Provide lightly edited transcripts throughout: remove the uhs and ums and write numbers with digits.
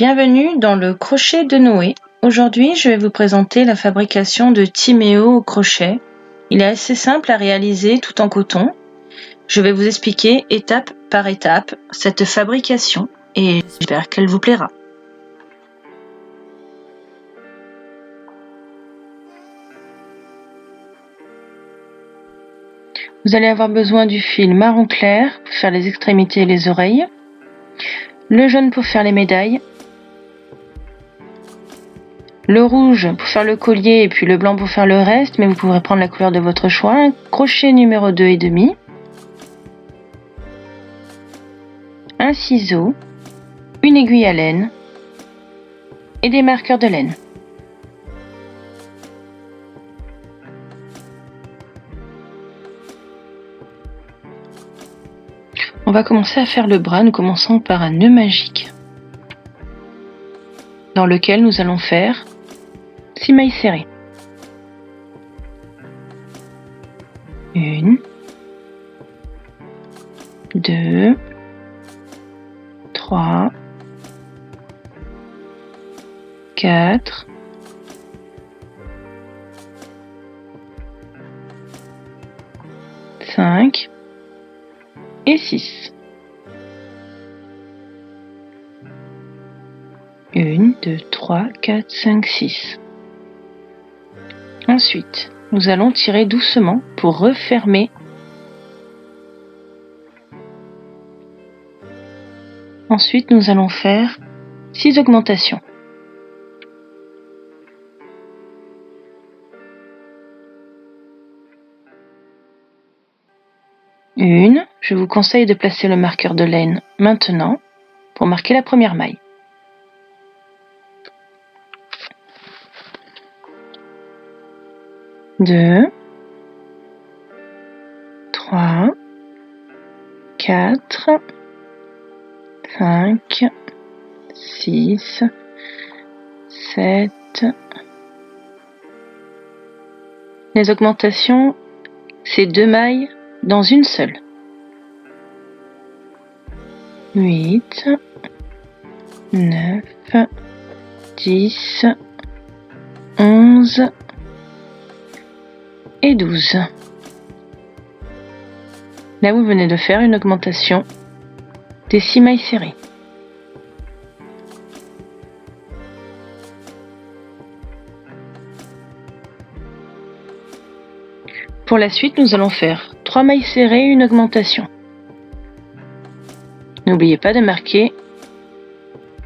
Bienvenue dans le crochet de Noé. Aujourd'hui, je vais vous présenter la fabrication de Timéo au crochet. Il est assez simple à réaliser tout en coton. Je vais vous expliquer étape par étape cette fabrication et j'espère qu'elle vous plaira. Vous allez avoir besoin du fil marron clair pour faire les extrémités et les oreilles, le jaune pour faire les médailles, le rouge pour faire le collier et puis le blanc pour faire le reste, mais vous pourrez prendre la couleur de votre choix, un crochet numéro 2,5, un ciseau, une aiguille à laine et des marqueurs de laine. On va commencer à faire le bras, nous commençons par un nœud magique dans lequel nous allons faire 6 mailles serrées. 1, 2, 3, 4, 5 et 6. 1, 2, 3, 4, 5, 6. Ensuite, nous allons tirer doucement pour refermer. Ensuite, nous allons faire 6 augmentations. Une, je vous conseille de placer le marqueur de laine maintenant pour marquer la première maille. 2, 3, 4, 5, 6, 7. Les augmentations, c'est 2 mailles dans une seule. 8, 9, 10, 11 et 12. Là, vous venez de faire une augmentation des 6 mailles serrées. Pour la suite, nous allons faire 3 mailles serrées et une augmentation. N'oubliez pas de marquer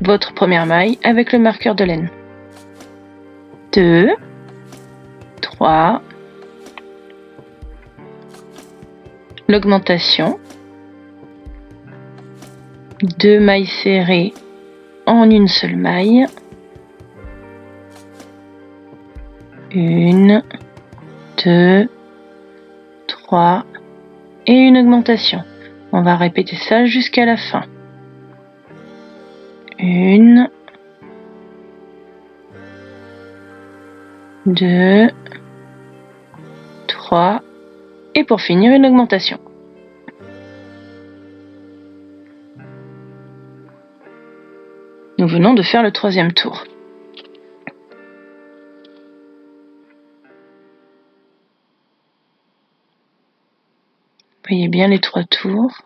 votre première maille avec le marqueur de laine. 2, 3, l'augmentation, 2 mailles serrées en une seule maille, 1, 2, 3 et une augmentation. On va répéter ça jusqu'à la fin. 1, 2, 3 et pour finir une augmentation. Nous venons de faire le 3e tour. Voyez bien les 3 tours.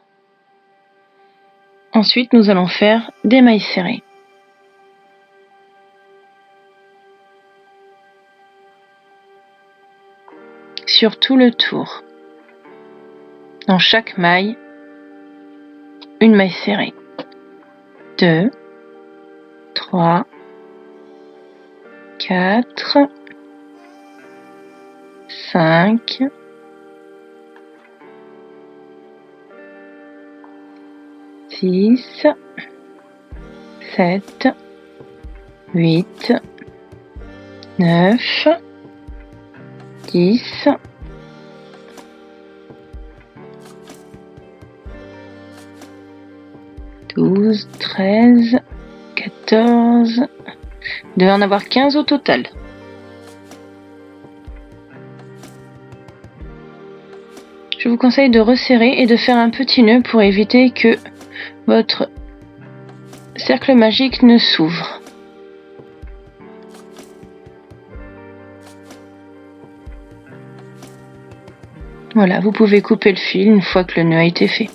Ensuite, nous allons faire des mailles serrées. Sur tout le tour. Dans chaque maille, une maille serrée. 2, 3, 4, 5, 6, 7, 8, 9, 10, 12, 13, 14, il devait en avoir 15 au total. Je vous conseille de resserrer et de faire un petit nœud pour éviter que votre cercle magique ne s'ouvre. Voilà, vous pouvez couper le fil une fois que le nœud a été fait.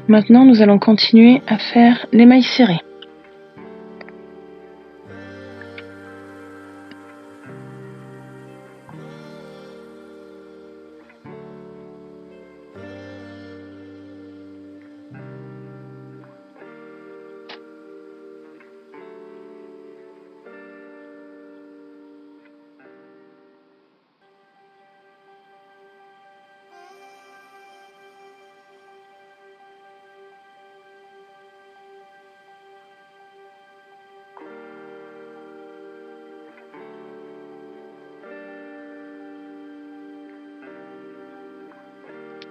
Maintenant, nous allons continuer à faire les mailles serrées.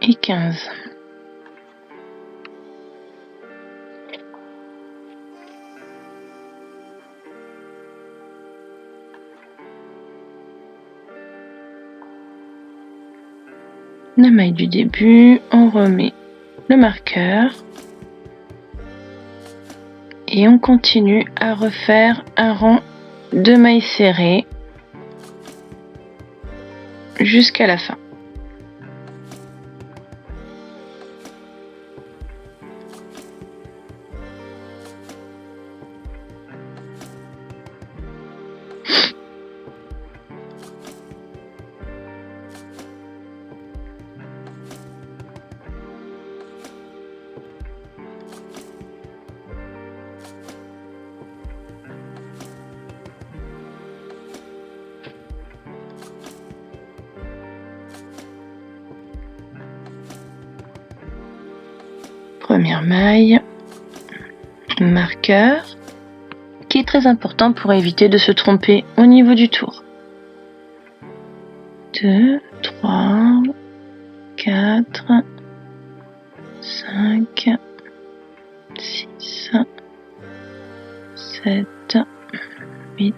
Et 15. La maille du début, on remet le marqueur et on continue à refaire un rang de mailles serrées jusqu'à la fin. Première maille, marqueur, qui est très important pour éviter de se tromper au niveau du tour. 2, 3, 4, 5, 6, 7, 8,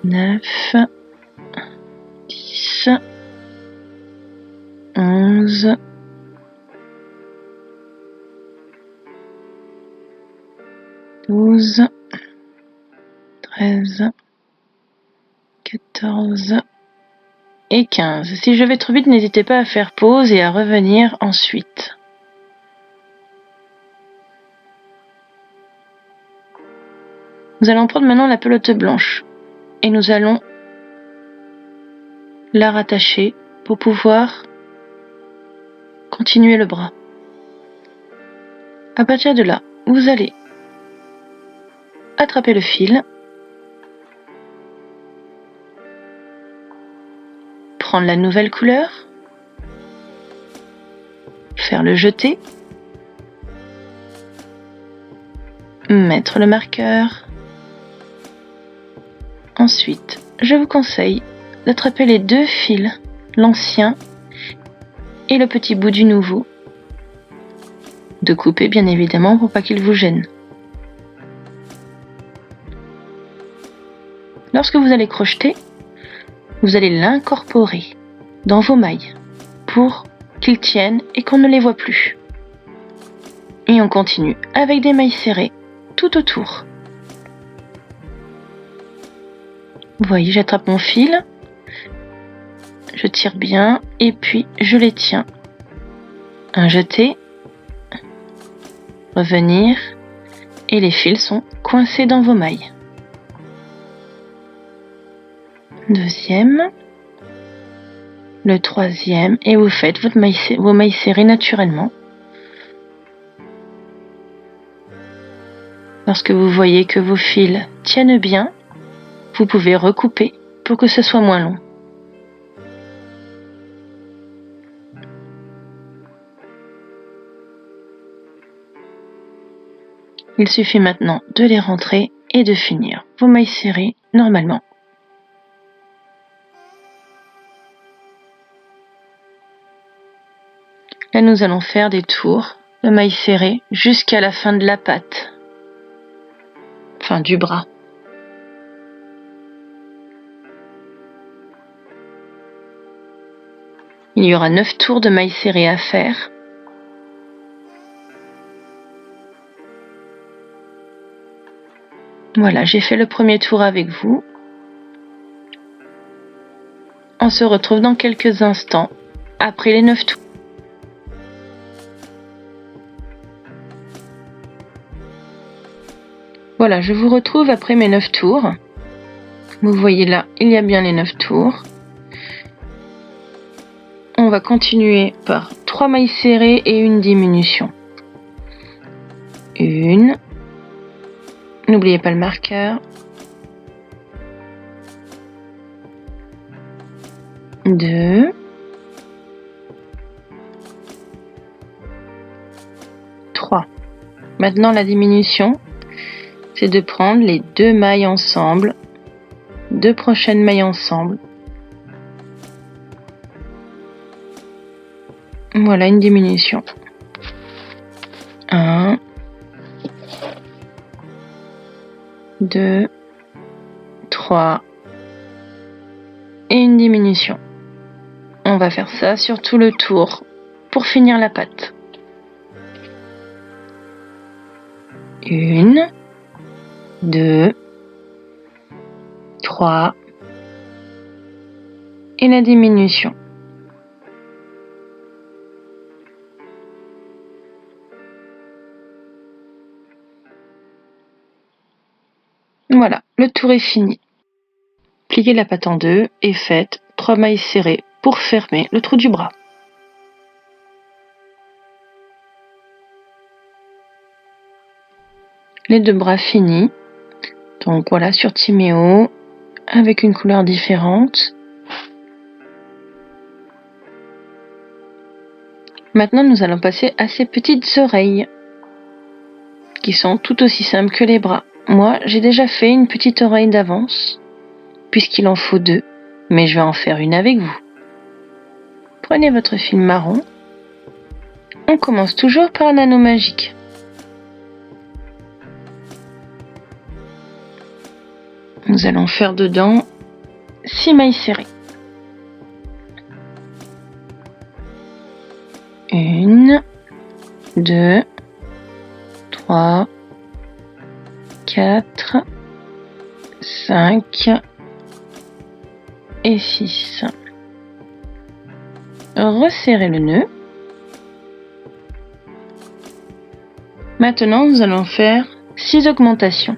9, 10, 11, 12, 13, 14 et 15. Si je vais trop vite, n'hésitez pas à faire pause et à revenir ensuite. Nous allons prendre maintenant la pelote blanche et nous allons la rattacher pour pouvoir continuer le bras. À partir de là, vous allez attraper le fil, prendre la nouvelle couleur, faire le jeté, mettre le marqueur. Ensuite, je vous conseille d'attraper les deux fils, l'ancien et le petit bout du nouveau. De couper bien évidemment pour pas qu'il vous gêne. Lorsque vous allez crocheter, vous allez l'incorporer dans vos mailles pour qu'ils tiennent et qu'on ne les voit plus. Et on continue avec des mailles serrées tout autour. Vous voyez, j'attrape mon fil, je tire bien et puis je les tiens. Un jeté, revenir et les fils sont coincés dans vos mailles. Deuxième, le troisième et vous faites vos mailles serrées naturellement. Lorsque vous voyez que vos fils tiennent bien, vous pouvez recouper pour que ce soit moins long. Il suffit maintenant de les rentrer et de finir vos mailles serrées normalement. Là, nous allons faire des tours de mailles serrées jusqu'à la fin de la patte, enfin du bras. Il y aura 9 tours de mailles serrées à faire. Voilà, j'ai fait le premier tour avec vous. On se retrouve dans quelques instants après les 9 tours. Voilà, je vous retrouve après mes 9 tours. Vous voyez là, il y a bien les 9 tours. On va continuer par 3 mailles serrées et une diminution. Une. N'oubliez pas le marqueur. 2. 3. Maintenant, la diminution, c'est de prendre les 2 mailles ensemble, 2 prochaines mailles ensemble. Voilà une diminution. 1, 2, 3 et une diminution. On va faire ça sur tout le tour pour finir la patte. 1, 2, 3 et la diminution. Voilà, le tour est fini. Pliez la patte en deux et faites 3 mailles serrées pour fermer le trou du bras. Les 2 bras finis. Donc voilà sur Timéo avec une couleur différente. Maintenant, nous allons passer à ces petites oreilles qui sont tout aussi simples que les bras. Moi, j'ai déjà fait une petite oreille d'avance puisqu'il en faut 2, mais je vais en faire une avec vous. Prenez votre fil marron. On commence toujours par un anneau magique. Nous allons faire dedans 6 mailles serrées. 1, 2, 3, 4, 5 et 6. Resserrez le nœud. Maintenant, nous allons faire 6 augmentations.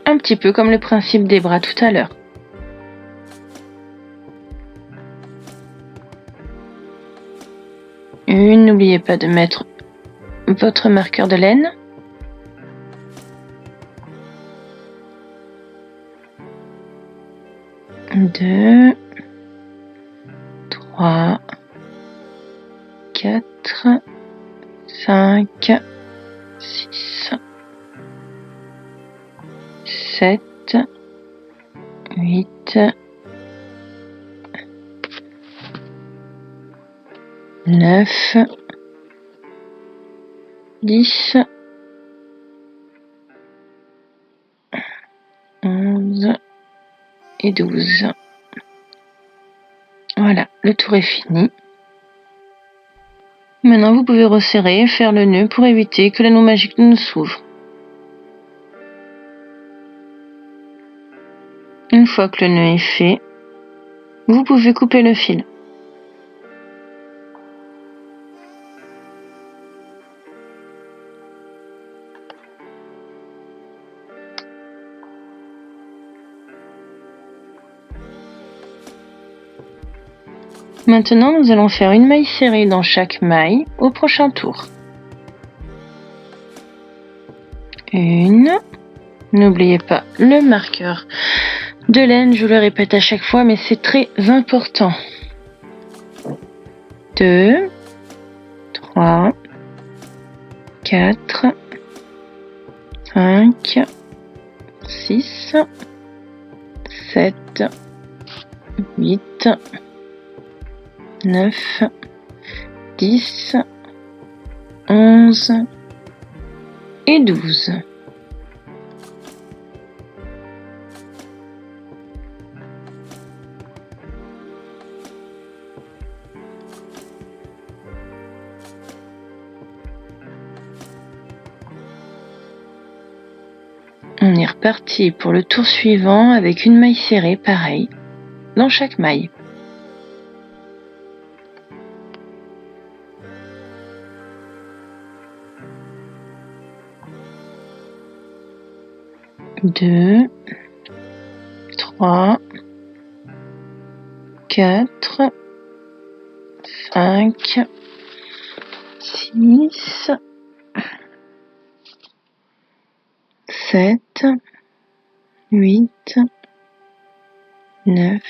Un petit peu comme le principe des bras tout à l'heure. Une, n'oubliez pas de mettre votre marqueur de laine. 2, 3, 4, 5, 6, 7, 8, 9, 10, 11 et 12. Voilà, le tour est fini. Maintenant, vous pouvez resserrer et faire le nœud pour éviter que l'anneau magique ne s'ouvre. Une fois que le nœud est fait, vous pouvez couper le fil. Maintenant, nous allons faire une maille serrée dans chaque maille au prochain tour. Une. N'oubliez pas le marqueur de laine, je le répète à chaque fois, mais c'est très important. 2, 3, 4, 5, 6, 7, 8, 9, 10, 11 et 12. On est reparti pour le tour suivant avec une maille serrée, pareil, dans chaque maille. Deux, 3, 4, 5, 6, 7, 8, 9,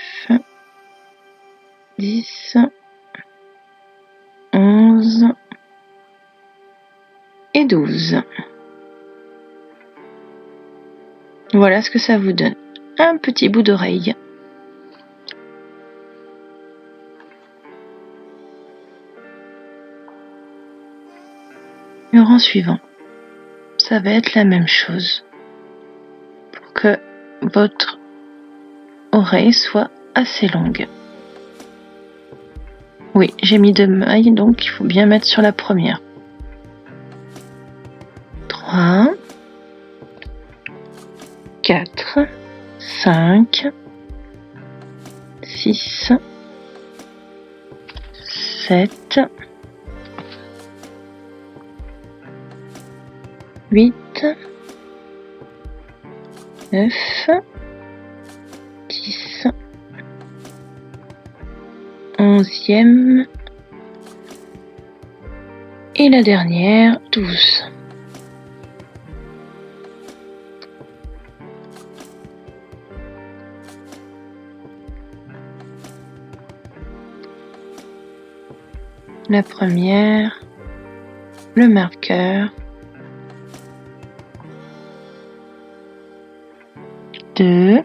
10, 11 et 12. Voilà ce que ça vous donne. Un petit bout d'oreille. Le rang suivant, ça va être la même chose pour que votre oreille soit assez longue. Oui, j'ai mis 2 mailles, donc il faut bien mettre sur la première. 3, 4, 5, 6, 7, 8, 9, 10, 11e et la dernière, 12. La première, le marqueur, 2,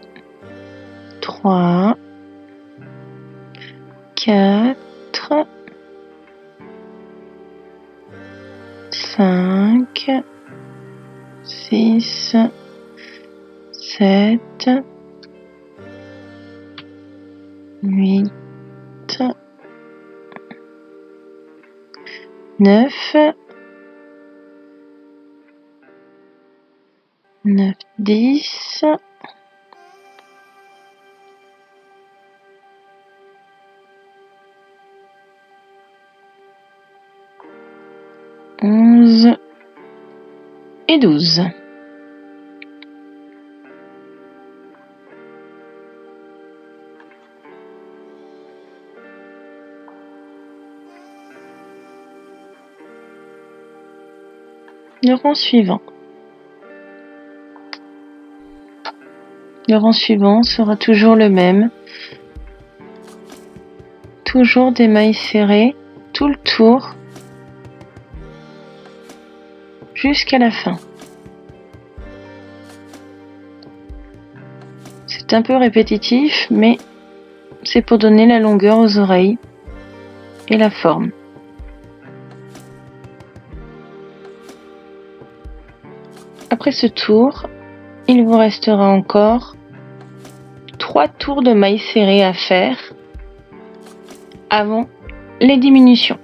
3, 4, 5, 6, 7, 8, 9, 10, 11 et 12. Le rang suivant. Le rang suivant sera toujours le même. Toujours des mailles serrées tout le tour jusqu'à la fin. C'est un peu répétitif, mais c'est pour donner la longueur aux oreilles et la forme. Après ce tour, il vous restera encore 3 tours de mailles serrées à faire avant les diminutions.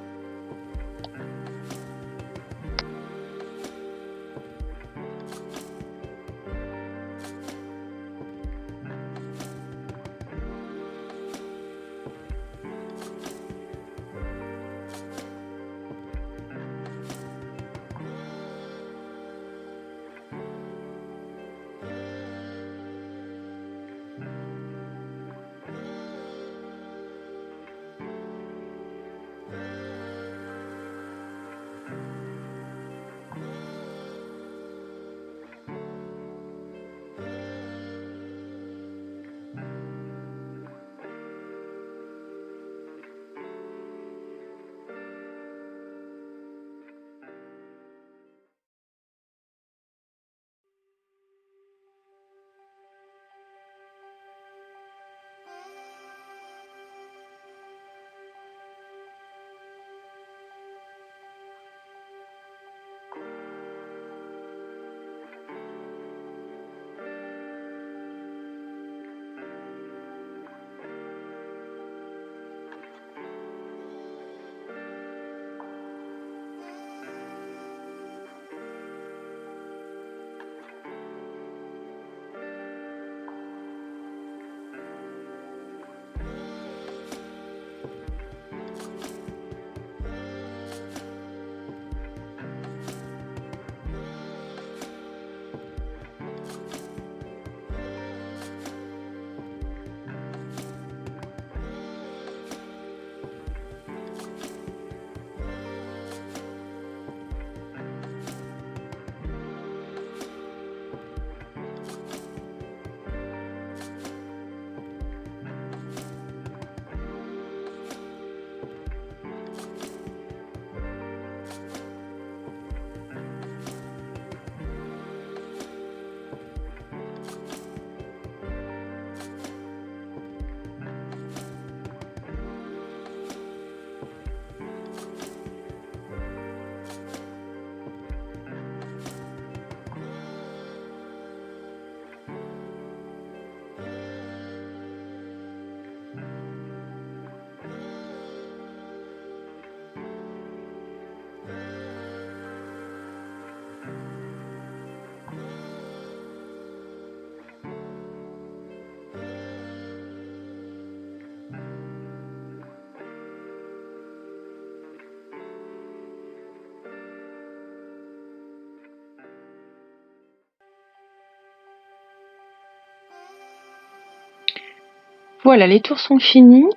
Voilà, les tours sont finis.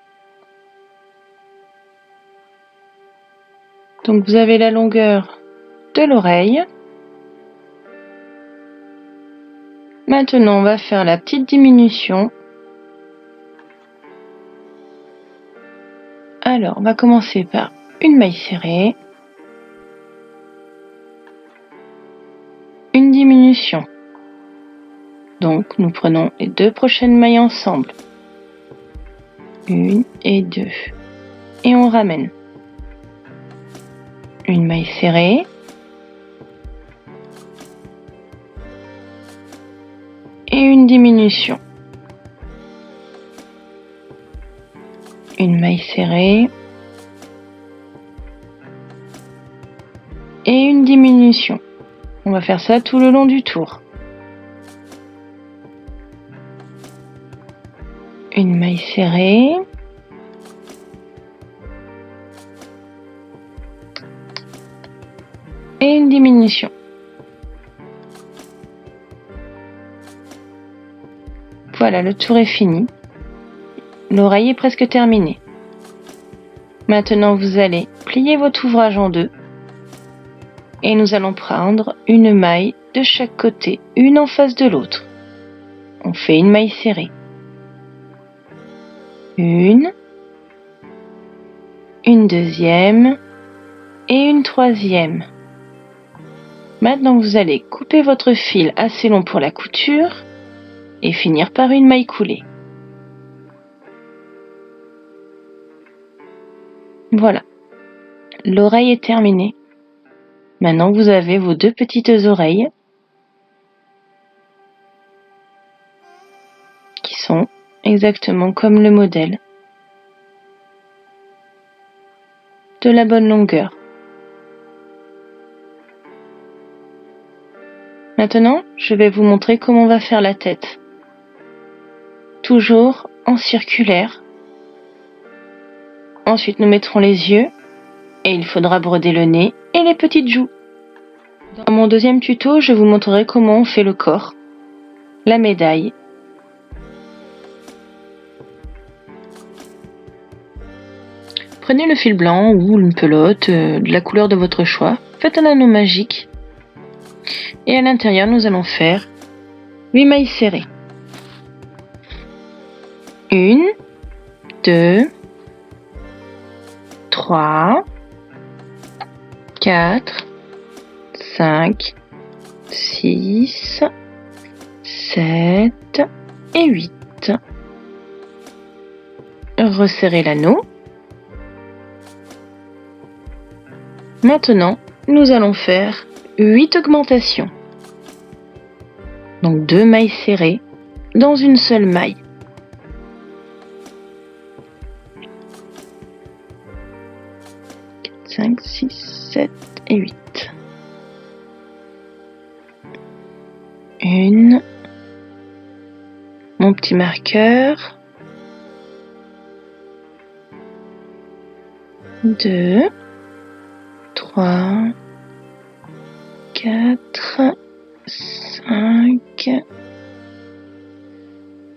Donc vous avez la longueur de l'oreille. Maintenant, on va faire la petite diminution. Alors, on va commencer par une maille serrée. Une diminution. Donc, nous prenons les deux prochaines mailles ensemble. 1 et 2. Et on ramène. Une maille serrée. Et une diminution. Une maille serrée. Et une diminution. On va faire ça tout le long du tour. Une maille serrée. Et une diminution. Voilà, le tour est fini. L'oreille est presque terminée. Maintenant, vous allez plier votre ouvrage en deux. Et nous allons prendre une maille de chaque côté, une en face de l'autre. On fait une maille serrée. Une deuxième et une troisième. Maintenant, vous allez couper votre fil assez long pour la couture et finir par une maille coulée. Voilà, l'oreille est terminée. Maintenant, vous avez vos deux petites oreilles qui sont exactement comme le modèle, de la bonne longueur. Maintenant, je vais vous montrer comment on va faire la tête. Toujours en circulaire. Ensuite, nous mettrons les yeux et il faudra broder le nez et les petites joues. Dans mon deuxième tuto, je vous montrerai comment on fait le corps, la médaille. Prenez le fil blanc ou une pelote de la couleur de votre choix. Faites un anneau magique. Et à l'intérieur, nous allons faire 8 mailles serrées. 1, 2, 3, 4, 5, 6, 7 et 8. Resserrez l'anneau. Maintenant, nous allons faire 8 augmentations. Donc 2 mailles serrées dans une seule maille. « 5, 6, 7 et 8. Une. Mon petit marqueur. 2. 3. 4, 5,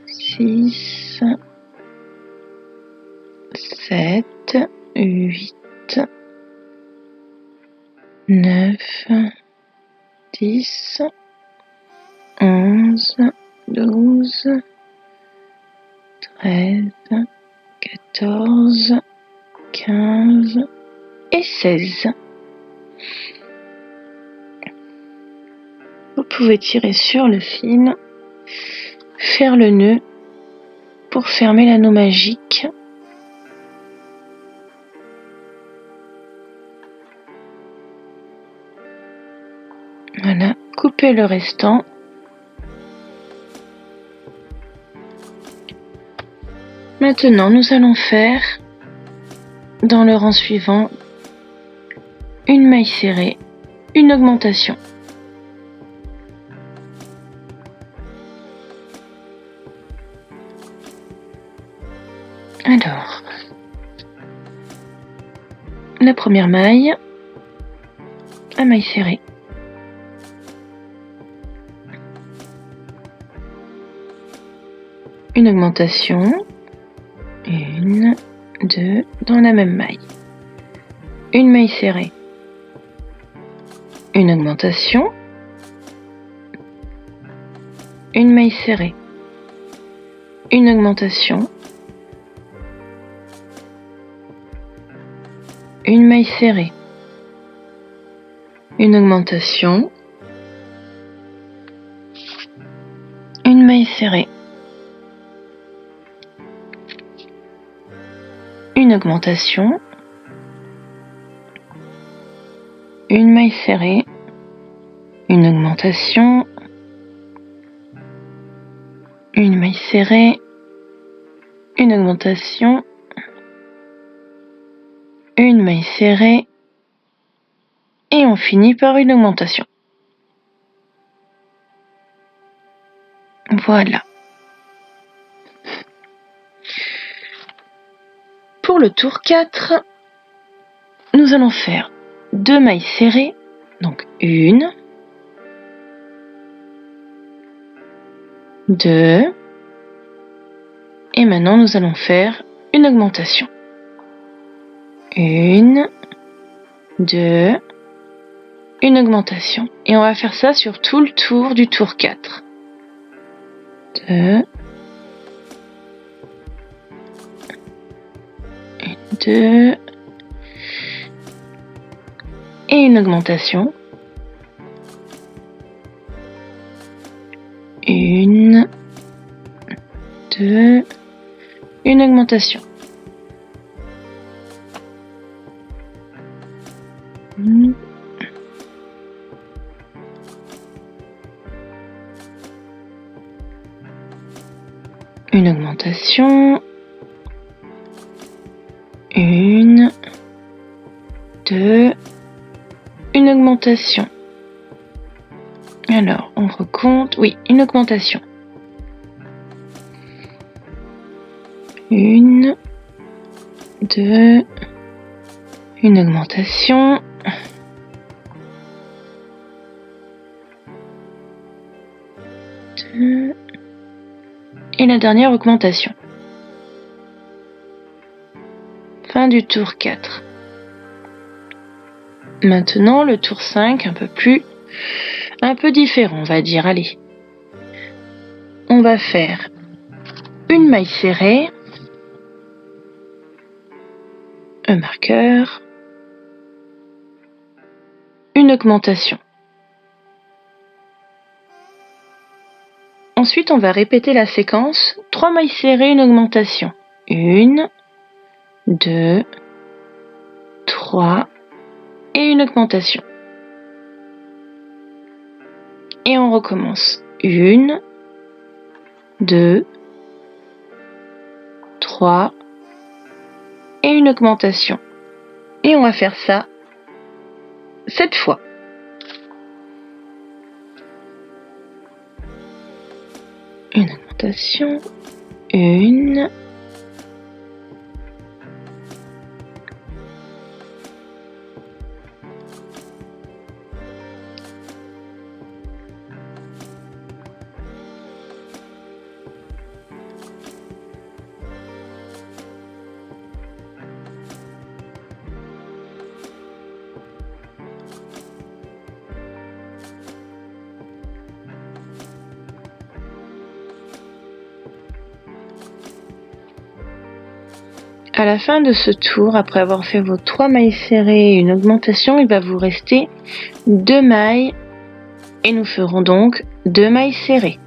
6, 7, 8, 9, 10, 11, 12, 13, 14, 15 et 16. Vous pouvez tirer sur le fil, faire le nœud pour fermer l'anneau magique. Voilà, coupez le restant. Maintenant, nous allons faire, dans le rang suivant, une maille serrée, une augmentation. Alors, la première maille, la maille serrée. Une augmentation, 1, 2, dans la même maille. Une maille serrée. Une augmentation. Une maille serrée. Une augmentation. Une maille serrée. Une augmentation. Une maille serrée. Une augmentation. Une maille serrée. Une augmentation. Une maille serrée. Une augmentation. Une maille serrée. Et on finit par une augmentation. Voilà. Pour le tour 4, nous allons faire 2 mailles serrées, donc 1, 2, et maintenant nous allons faire une augmentation. 1, 2, une augmentation. Et on va faire ça sur tout le tour du tour 4. 2, 2, et une augmentation. 1, 2, une augmentation. Une augmentation. 1, 2, une augmentation. Alors, on recompte. Oui, une augmentation. 1, 2, une augmentation. 2, et la dernière augmentation. Fin du tour 4. Maintenant, le tour 5, un peu différent, on va dire. Allez. On va faire une maille serrée, un marqueur, une augmentation. Ensuite, on va répéter la séquence, 3 mailles serrées, une augmentation. 1, 2, 3, et une augmentation. Et on recommence. 1, 2, 3, et une augmentation. Et on va faire ça 7 fois. Une augmentation. 1, à la fin de ce tour, après avoir fait vos 3 mailles serrées et une augmentation, il va vous rester 2 mailles et nous ferons donc 2 mailles serrées.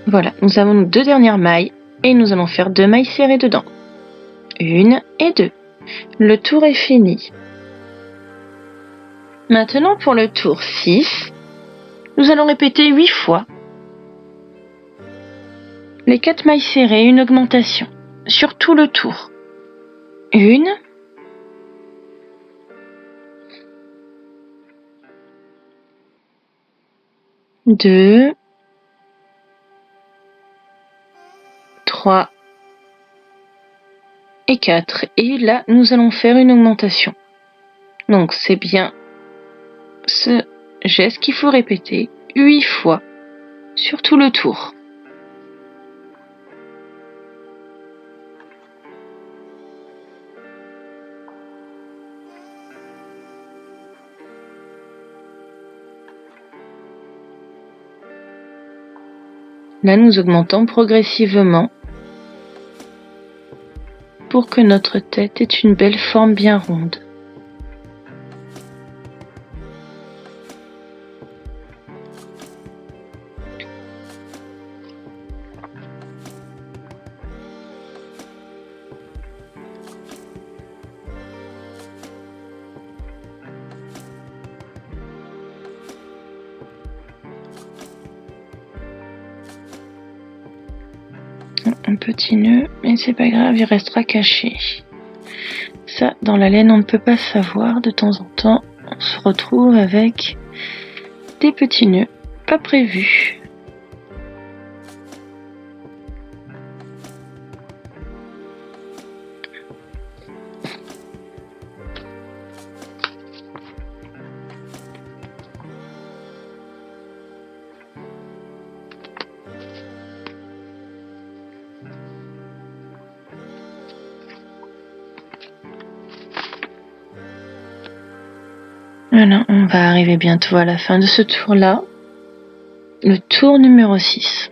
Voilà, nous avons nos 2 dernières mailles et nous allons faire 2 mailles serrées dedans. 1 et 2. Le tour est fini. Maintenant pour le tour 6, nous allons répéter 8 fois les 4 mailles serrées, une augmentation sur tout le tour. 1, 2, 3, et 4. Et là, nous allons faire une augmentation. Donc, c'est bien ce geste qu'il faut répéter 8 fois sur tout le tour. Là, nous augmentons progressivement pour que notre tête ait une belle forme bien ronde. Un petit nœud, mais c'est pas grave, il restera caché. Ça, dans la laine, on ne peut pas savoir. De temps en temps, on se retrouve avec des petits nœuds pas prévus. Voilà, on va arriver bientôt à la fin de ce tour-là. Le tour numéro 6.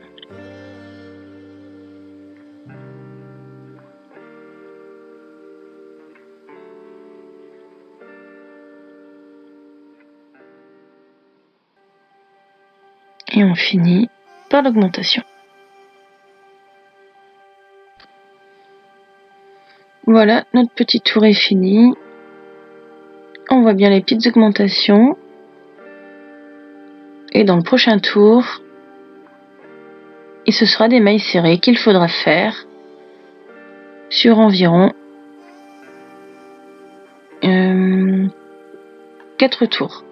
Et on finit par l'augmentation. Voilà, notre petit tour est fini. On voit bien les petites augmentations. Et dans le prochain tour, et ce sera des mailles serrées qu'il faudra faire sur environ 4 tours.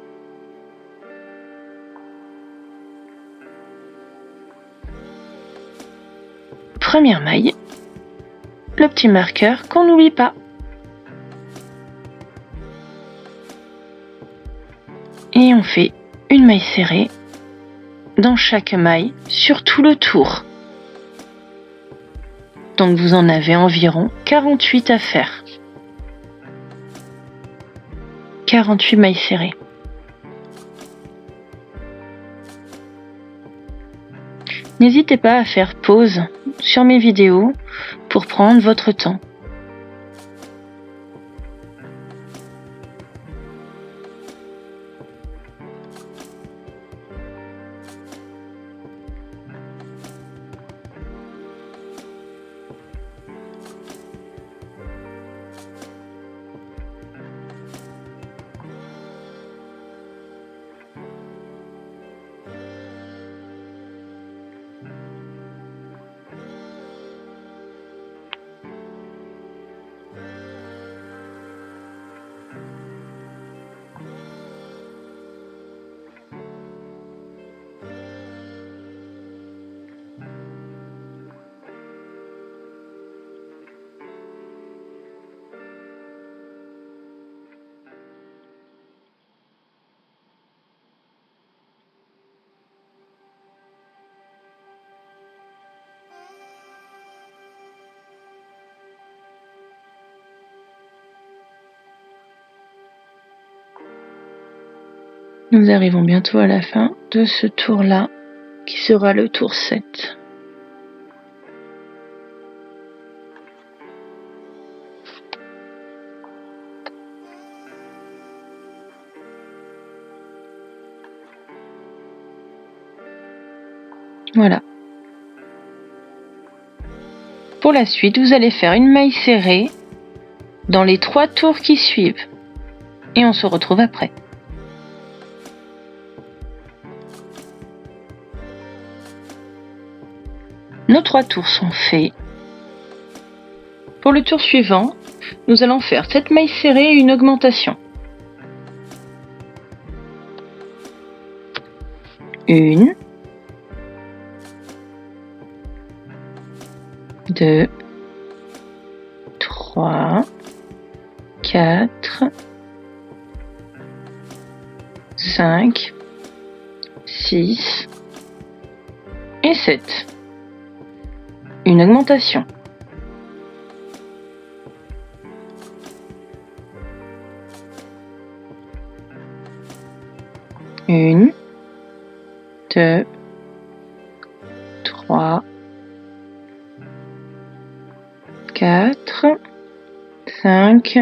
Première maille, le petit marqueur qu'on n'oublie pas. Et on fait une maille serrée dans chaque maille sur tout le tour. Donc vous en avez environ 48 à faire. 48 mailles serrées. N'hésitez pas à faire pause sur mes vidéos pour prendre votre temps. Nous arrivons bientôt à la fin de ce tour-là, qui sera le tour 7. Voilà. Pour la suite, vous allez faire une maille serrée dans les 3 tours qui suivent. Et on se retrouve après. Nos 3 tours sont faits. Pour le tour suivant, nous allons faire cette maille serrée et une augmentation. 1, 2, 3, 3, 4, 5, 6 et 7. Une augmentation. Une, 2, 3, 4, 5,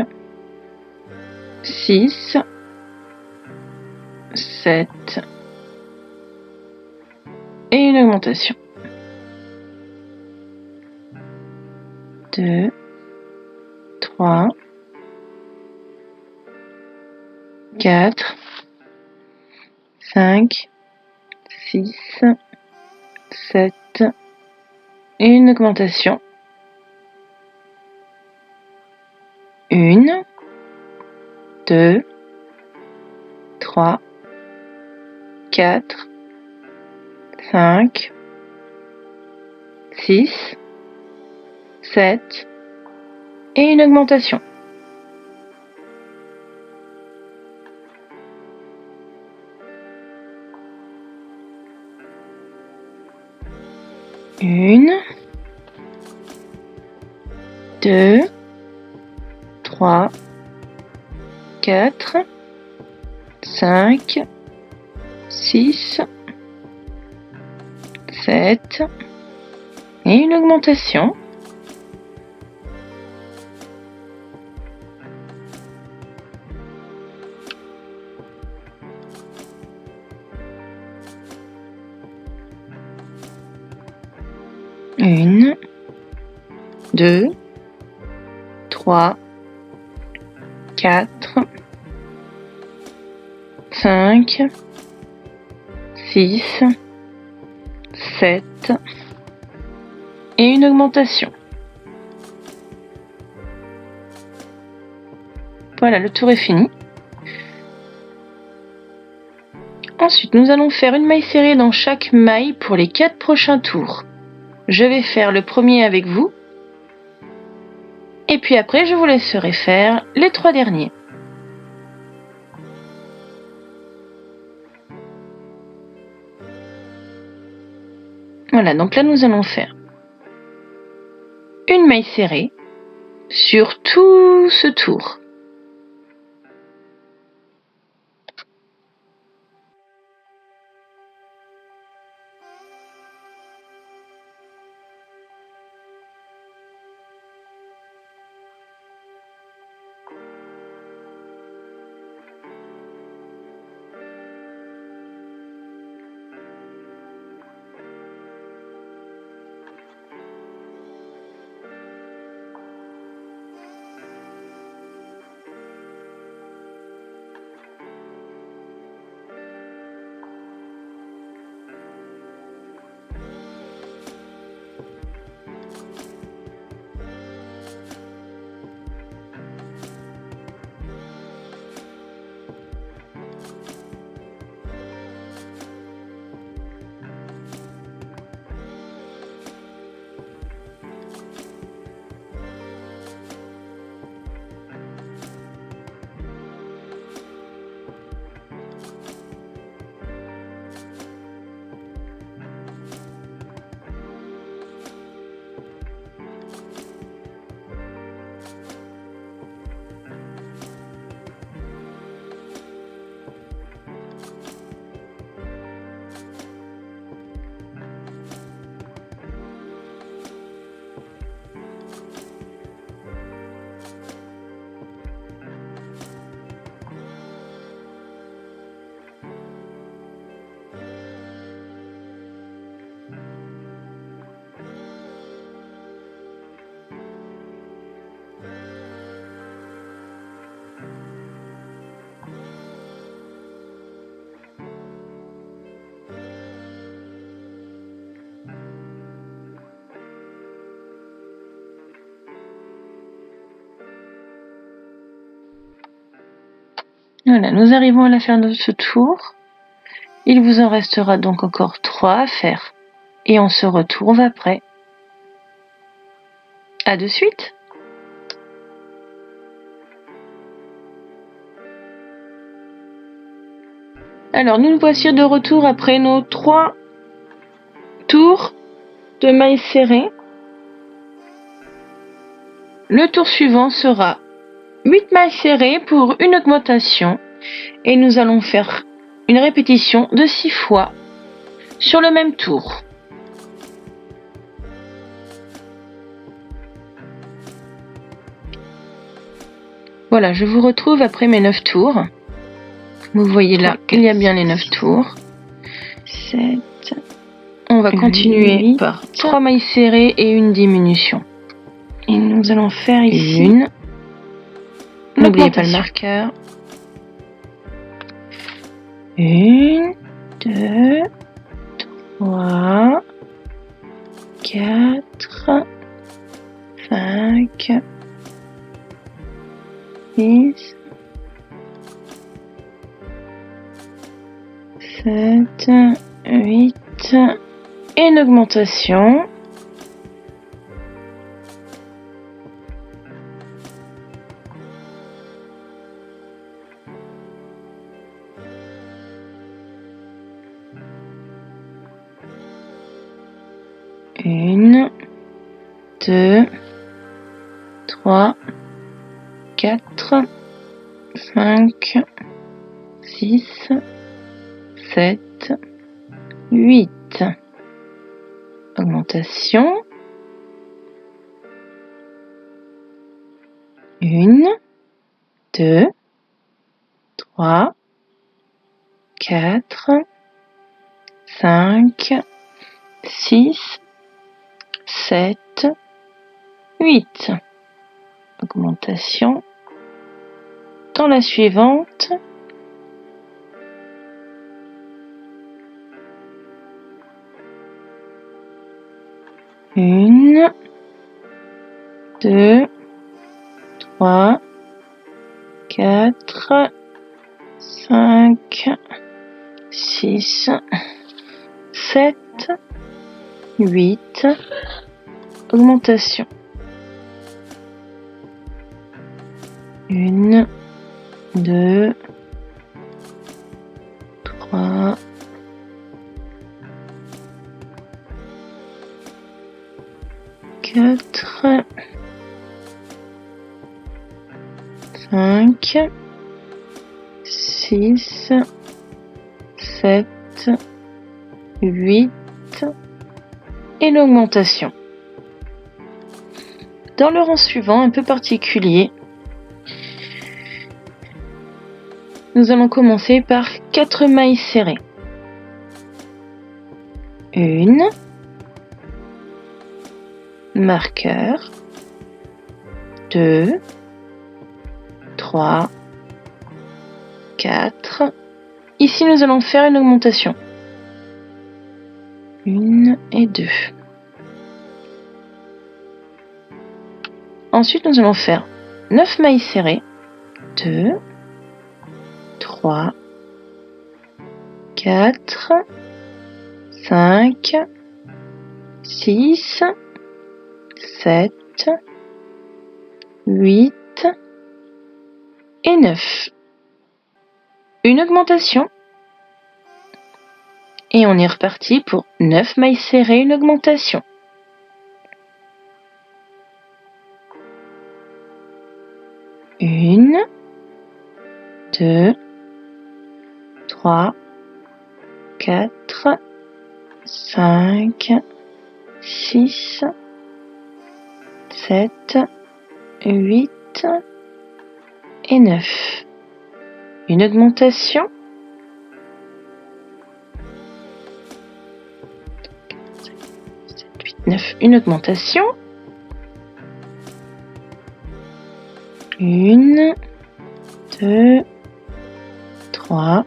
6, 7 et une augmentation. 2, 3, 4, 5, 6, 7 et une augmentation. 1, 2, 3, 4, 5, 6, 7 et une augmentation. Une, 2, 3, 4, 5, 6, 7 et une augmentation. Une, 2, 3, 4, 5, 6, 7 et une augmentation. Voilà, le tour est fini. Ensuite, nous allons faire une maille serrée dans chaque maille pour les 4 prochains tours. Je vais faire le premier avec vous. Et puis après, je vous laisserai faire les 3 derniers. Voilà, donc là, nous allons faire une maille serrée sur tout ce tour. Voilà, nous arrivons à la fin de ce tour. Il vous en restera donc encore 3 à faire. Et on se retrouve après. À de suite! Alors, nous voici de retour après nos 3 tours de mailles serrées. Le tour suivant sera 8 mailles serrées pour une augmentation et nous allons faire une répétition de 6 fois sur le même tour. Voilà, je vous retrouve après mes 9 tours. Vous voyez là, il y a bien les 9 tours. 7. On va continuer 8, par 3 mailles serrées et une diminution. Et nous allons faire ici une. N'oubliez pas le marqueur. 1, 2, 3, 4, 5, 6, 7, 8 et une augmentation. Une, 2, 3, 4, 5, 6, 7, 8. Augmentation. 1, 2, 3, 4, 5, 6, 7, 8. Augmentation. Dans la suivante. 1, 2, 3, 4, 5, 6, 7, 8. Augmentation. 1, 2, 3, 4, 5, 6, 7, 8 et l'augmentation. Dans le rang suivant, un peu particulier, nous allons commencer par 4 mailles serrées. 1, marqueur, 2, 3, 4. Ici, nous allons faire une augmentation. 1 et 2. Ensuite, nous allons faire 9 mailles serrées. 2, 3, 4, 5, 6, 7, 8 et 9. Une augmentation. Et on est reparti pour 9 mailles serrées, une augmentation. 1, 2, 3, 4, 5, 6, 7, 8 et 9. Une augmentation. 9, une augmentation. 1, 2, 3,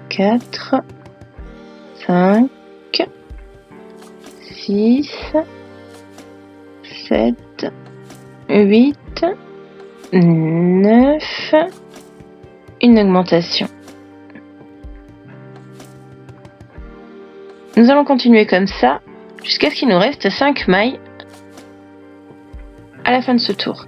4, 5, 6, 7, 8, 9, une augmentation. Nous allons continuer comme ça jusqu'à ce qu'il nous reste 5 mailles à la fin de ce tour.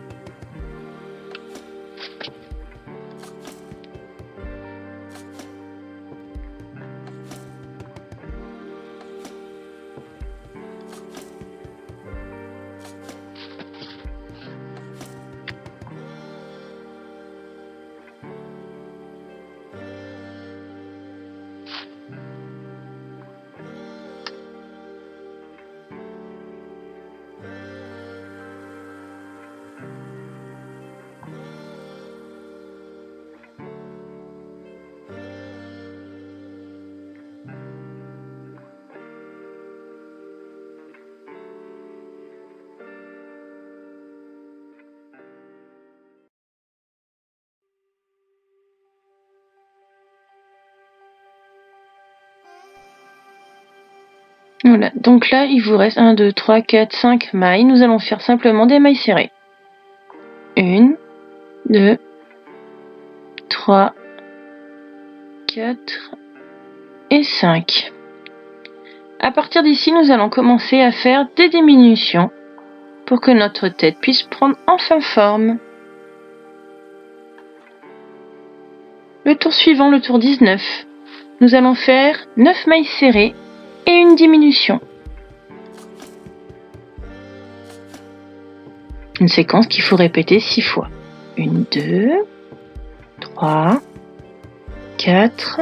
Voilà, donc là, il vous reste 1, 2, 3, 4, 5 mailles. Nous allons faire simplement des mailles serrées. 1, 2, 3, 4 et 5. À partir d'ici, nous allons commencer à faire des diminutions pour que notre tête puisse prendre enfin forme. Le tour suivant, le tour 19, nous allons faire 9 mailles serrées et une diminution. Une séquence qu'il faut répéter 6 fois. 1, 2, 3, 4,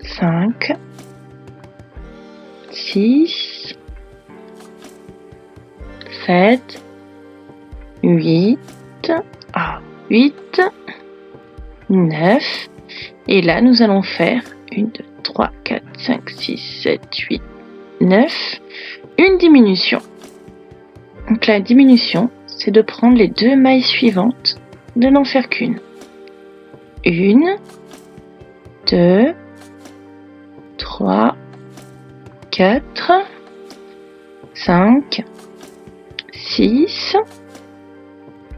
5, 6, 7, 8, 9. Et là, nous allons faire 1, 2, 3, 4, 5, 6, 7, 8, 9. Une diminution. Donc la diminution, c'est de prendre les 2 mailles suivantes, de n'en faire qu'une. 1, 2, 3, 4, 5, 6,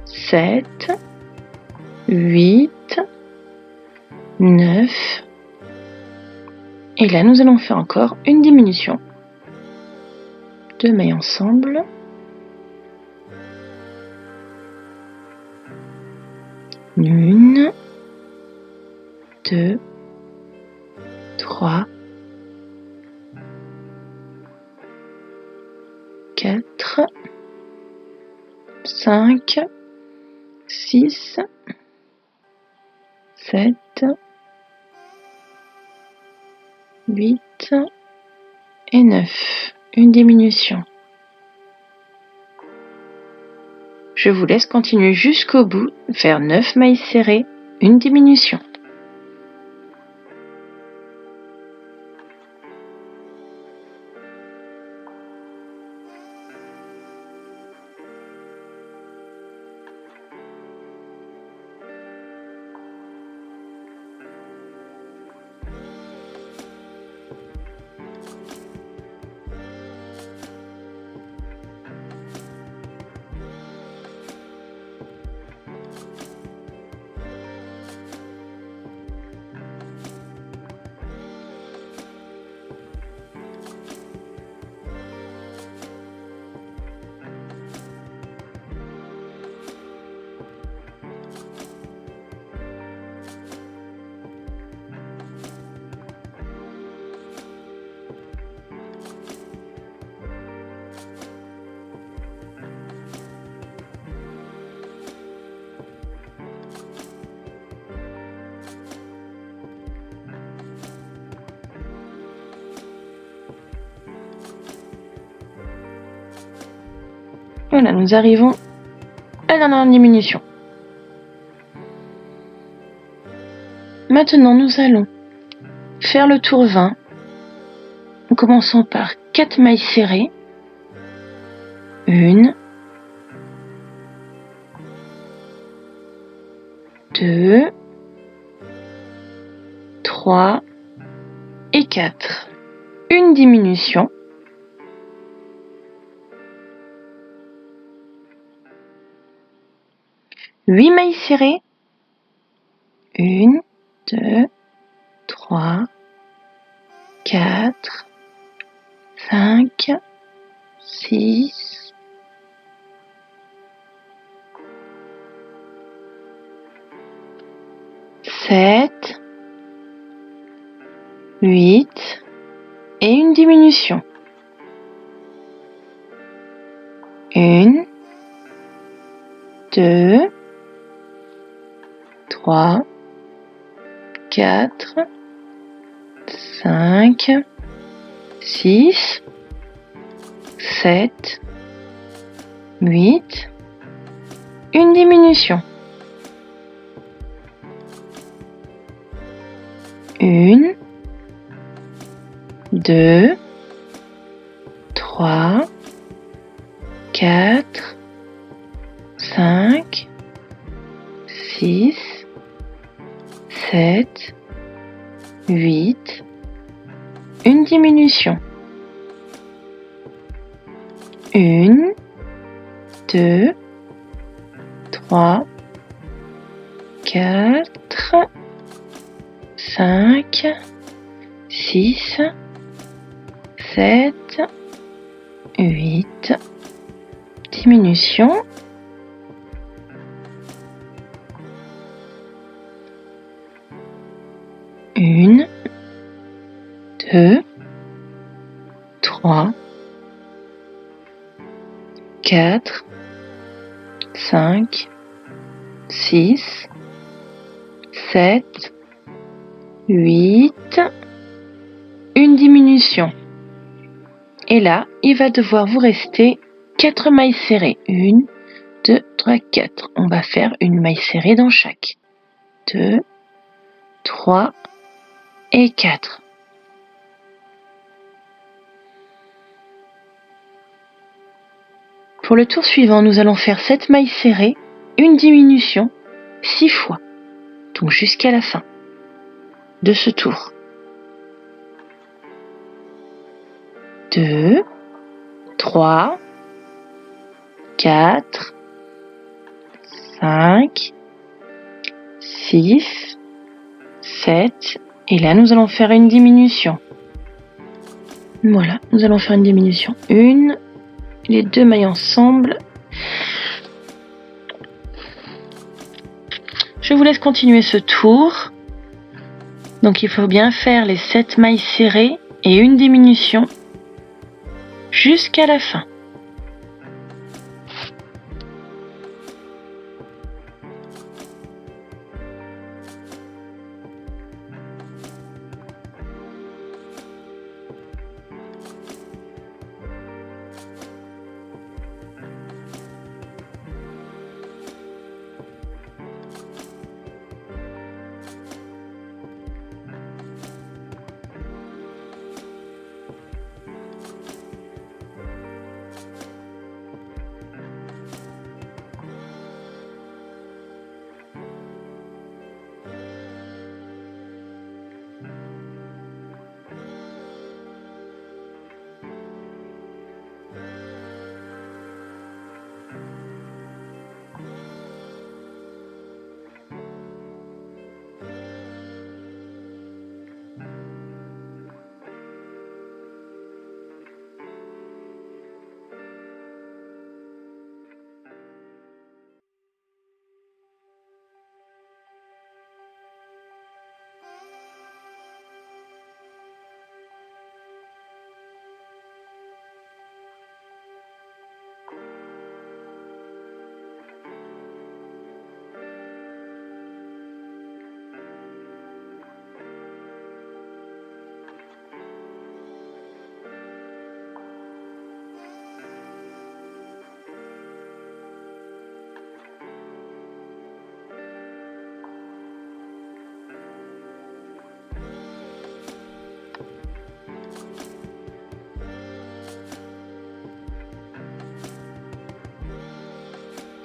7, 8, 9. Et là, nous allons faire encore une diminution. 2 mailles ensemble. 1, 2, 3, 4, 5, 6, 7, 8 et 9. Une diminution. Je vous laisse continuer jusqu'au bout, faire 9 mailles serrées, une diminution. Voilà, nous arrivons à la dernière diminution. Maintenant, nous allons faire le tour 20 en commençant par 4 mailles serrées. 1, 2, 3 et 4. Une diminution. 8 mailles serrées. 1, 2, 3, 4, 5, 6, 7, 8 et une diminution. 1, 2, 3, 4, 5, 6, 7, 8, une diminution. 1, 2, 3, 4, 5, 6, 7, 8, une diminution. 1, 2, 3, 4, 5, 6, 7, 8. Diminution. 1, 2, 3, 4, 5, 6, 7, 8. Une diminution. Et là, il va devoir vous rester 4 mailles serrées. 1, 2, 3, 4. On va faire une maille serrée dans chaque. 2, 3 et 4. Pour le tour suivant, nous allons faire 7 mailles serrées, une diminution, 6 fois. Donc jusqu'à la fin de ce tour. 2, 3, 4, 5, 6, 7. Et là, nous allons faire une diminution. Voilà, nous allons faire une diminution. Les 2 mailles ensemble. Je vous laisse continuer ce tour. Donc il faut bien faire les 7 mailles serrées et une diminution jusqu'à la fin.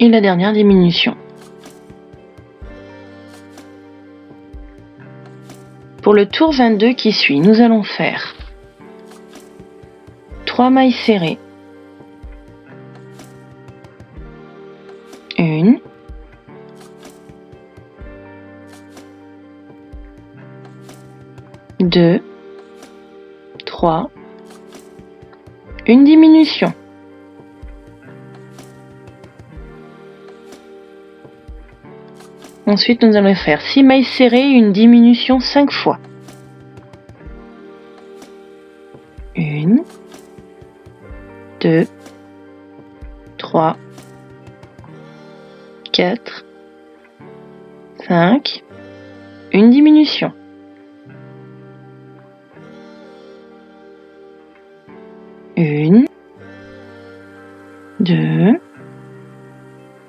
Et la dernière diminution. Pour le tour 22 qui suit, nous allons faire 3 mailles serrées, 1, 2, 3, une diminution. Ensuite, nous allons faire 6 mailles serrées, une diminution 5 fois. 1, 2, 3, 4, 5, une diminution. 1, 2,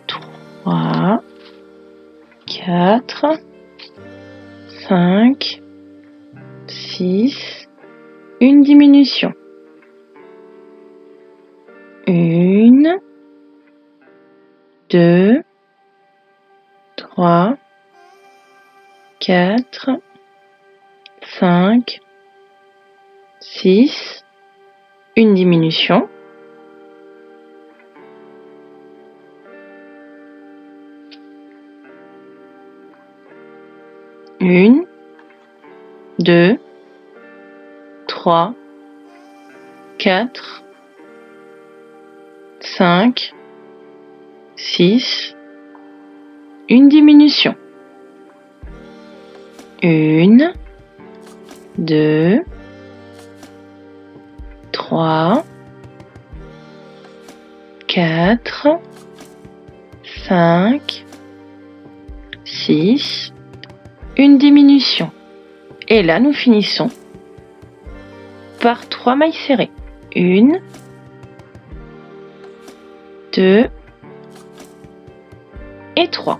3, 4, 5, 6, une diminution. 1, 2, 3, 4, 5, 6, une diminution. 1, 2, 3, 4, 5, 6, une diminution. 1, 2, 3, 4, 5, 6, une diminution. Et là, nous finissons par 3 mailles serrées. 1, 2 et 3.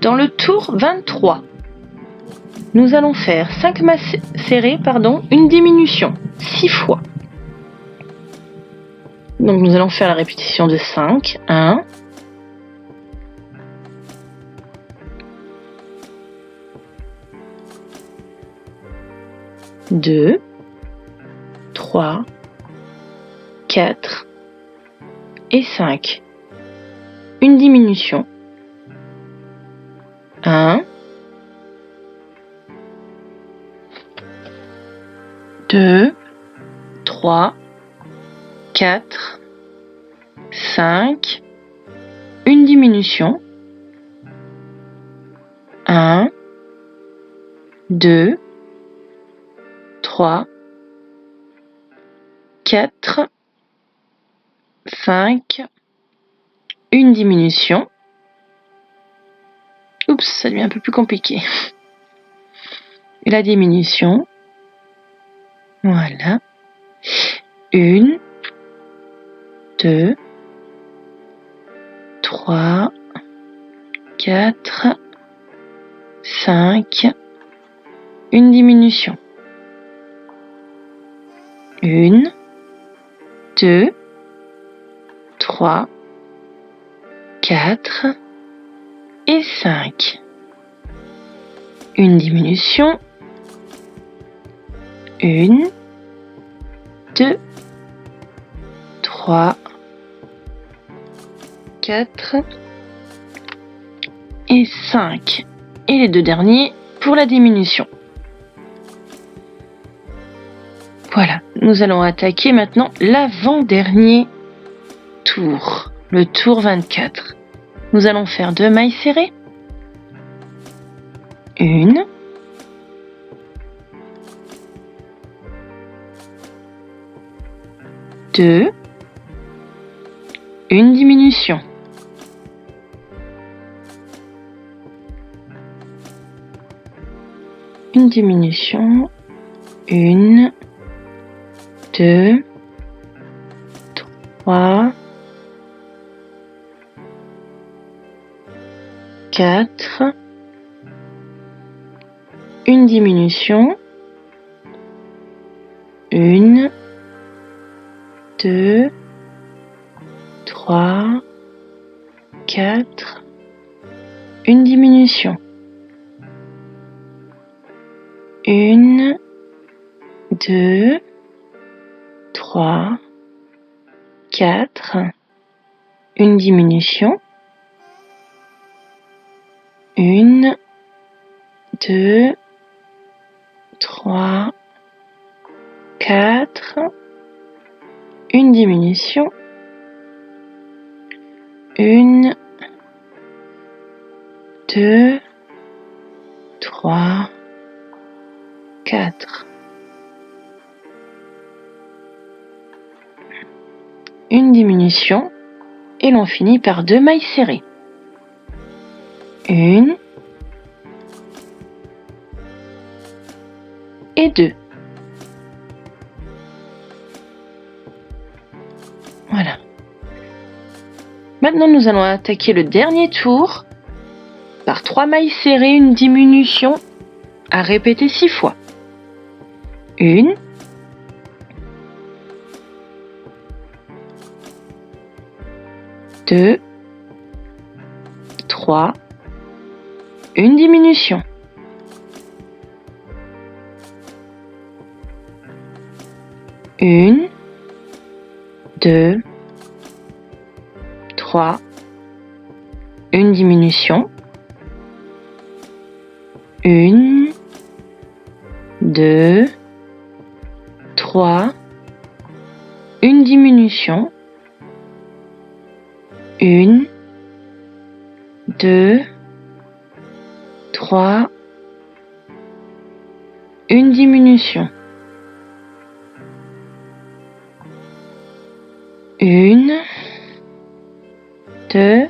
Dans le tour 23, nous allons faire 5 mailles serrées, une diminution, 6 fois. Donc nous allons faire la répétition de 5. 1, 2, 3, 4 et 5. Une diminution. 1, 2, 3, 4, 5, une diminution. 1, 2, 3, 4, 5, une diminution. Oups, ça devient un peu plus compliqué. Et la diminution. Voilà. 1, 2, 3, 4, 5, une diminution. 1, 2, 3, 4 et 5. Une diminution. 1, 2, 3, 4 et 5. Et les deux derniers pour la diminution. Voilà, nous allons attaquer maintenant l'avant-dernier tour, le tour 24. Nous allons faire 2 mailles serrées. 1, 2, une diminution. 1 diminution. 1, 2, 3, 4, une diminution. 1, 2, 3, 4, une diminution. 1, 2, 3, 4, une diminution. 1, 2, 3, 4, une diminution. 1, 2, 3, 4. Une diminution et l'on finit par 2 mailles serrées. 1 et 2. Voilà. Maintenant, nous allons attaquer le dernier tour par 3 mailles serrées, une diminution à répéter 6 fois. 1, 2, 3, une diminution. 1, 2, 3, une diminution. 1, 2, 3, une diminution, 1, 2, 3, une diminution, 1, 2,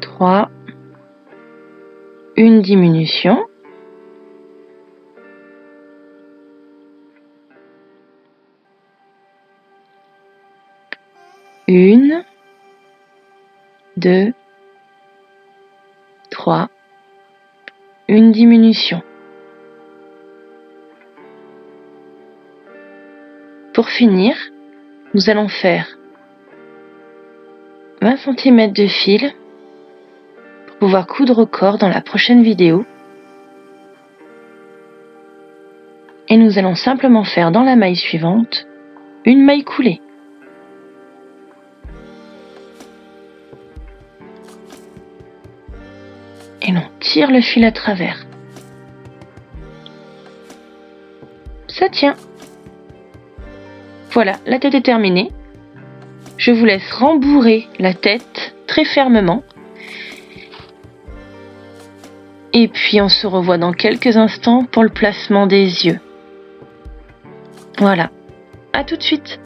3, une diminution, 1, 2, 3, une diminution. Pour finir, nous allons faire 20 cm de fil pour pouvoir coudre au corps dans la prochaine vidéo. Et nous allons simplement faire dans la maille suivante une maille coulée. Et l'on tire le fil à travers. Ça tient. Voilà, la tête est terminée. Je vous laisse rembourrer la tête très fermement. Et puis on se revoit dans quelques instants pour le placement des yeux. Voilà, à tout de suite.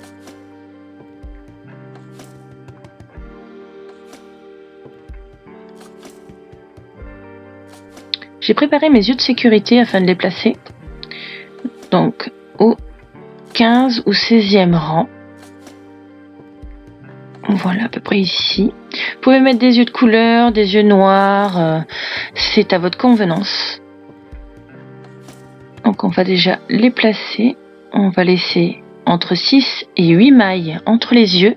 J'ai préparé mes yeux de sécurité afin de les placer. Donc au 15 ou 16e rang. Voilà, à peu près ici. Vous pouvez mettre des yeux de couleur, des yeux noirs, c'est à votre convenance. Donc on va déjà les placer. On va laisser entre 6 et 8 mailles entre les yeux.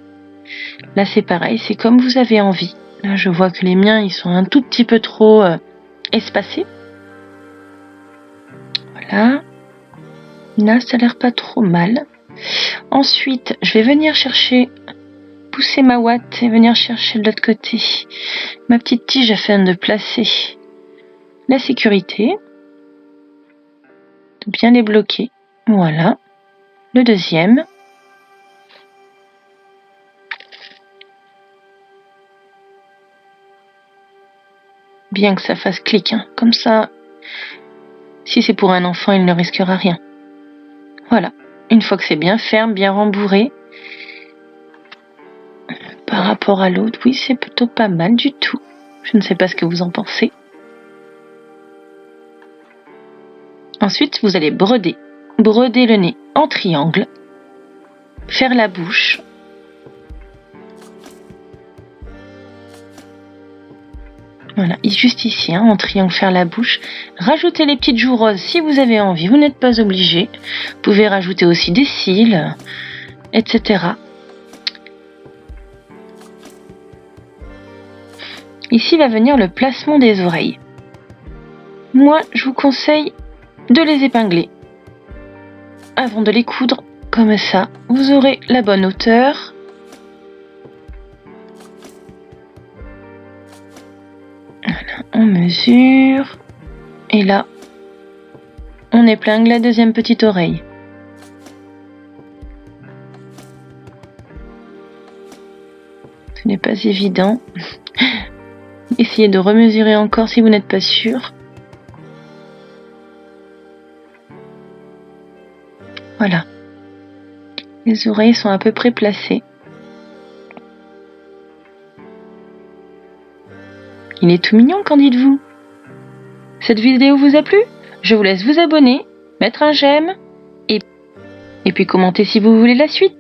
Là c'est pareil, c'est comme vous avez envie. Là je vois que les miens ils sont un tout petit peu trop espacés. Voilà. Là ça a l'air pas trop mal. Ensuite je vais venir pousser ma ouate et venir chercher de l'autre côté ma petite tige afin de placer la sécurité. De bien les bloquer. Voilà. Le deuxième. Bien que ça fasse clic, hein. Comme ça, si c'est pour un enfant, il ne risquera rien. Voilà. Une fois que c'est bien ferme, bien rembourré, par rapport à l'autre, oui, c'est plutôt pas mal du tout. Je ne sais pas ce que vous en pensez. Ensuite, vous allez broder. Broder le nez en triangle. Faire la bouche. Voilà, juste ici, hein, en triangle, faire la bouche. Rajoutez les petites joues roses si vous avez envie, vous n'êtes pas obligé. Vous pouvez rajouter aussi des cils, etc. Ici va venir le placement des oreilles. Moi, je vous conseille de les épingler avant de les coudre, comme ça. Vous aurez la bonne hauteur. Voilà, on mesure. Et là, on épingle la deuxième petite oreille. Ce n'est pas évident. Essayez de remesurer encore si vous n'êtes pas sûr. Voilà. Les oreilles sont à peu près placées. Il est tout mignon, qu'en dites-vous? Cette vidéo vous a plu? Je vous laisse vous abonner, mettre un j'aime et puis commenter si vous voulez la suite.